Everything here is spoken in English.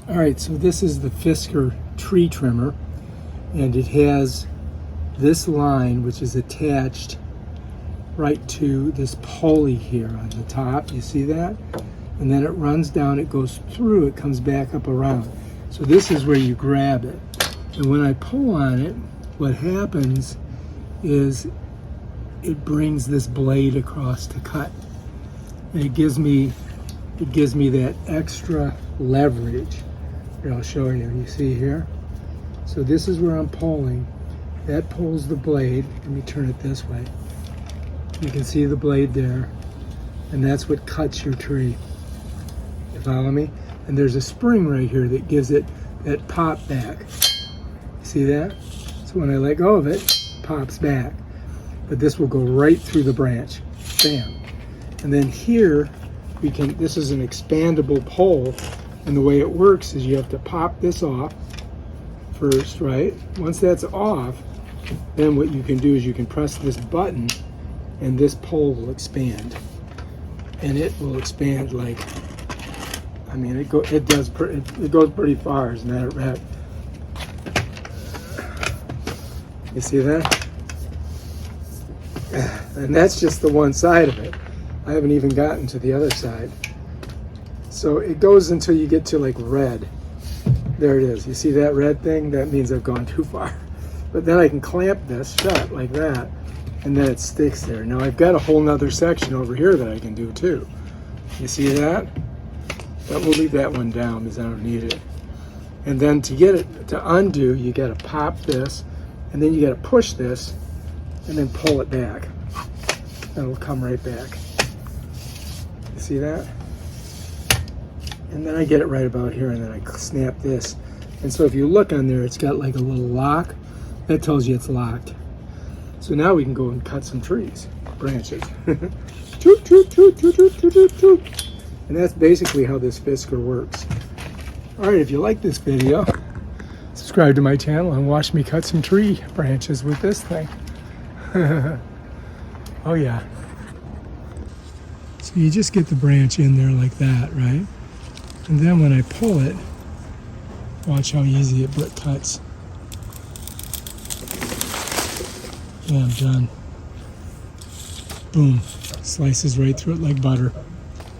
All right, so this is the Fiskar tree trimmer, and it has this line which is attached right to this pulley here on the top. You see that? And then it runs down, it goes through, it comes back up around. So this is where you grab it. And when I pull on it, what happens is it brings this blade across to cut. And it gives me that extra leverage. Here, I'll show you. You see here? So this is where I'm pulling. That pulls the blade. Let me turn it this way. You can see the blade there. And that's what cuts your tree. You follow me? And there's a spring right here that gives it that pop back. See that? So when I let go of it, it pops back. But this will go right through the branch. Bam. And then here, this is an expandable pole. And the way it works is you have to pop this off first, right? Once that's off, then what you can do is you can press this button and this pole will expand. And it will expand like, I mean, it goes pretty far, as a matter of fact. You see that? And that's just the one side of it. I haven't even gotten to the other side. So it goes until you get to like red. There it is. You see that red thing? That means I've gone too far. But then I can clamp this shut like that, and then it sticks there. Now I've got a whole nother section over here that I can do too. You see that? But we'll leave that one down because I don't need it. And then to get it to undo, you got to pop this, and then you got to push this, and then pull it back. And it'll come right back. You see that? And then I get it right about here, and then I snap this. And so if you look on there, it's got like a little lock. That tells you it's locked. So now we can go and cut some trees, branches. Toot, toot, toot, toot, toot, toot, toot, toot. And that's basically how this Fiskar works. All right, if you like this video, subscribe to my channel and watch me cut some tree branches with this thing. Oh yeah. So you just get the branch in there like that, right? And then when I pull it, watch how easy it cuts. Yeah, I'm done. Boom. Slices right through it like butter.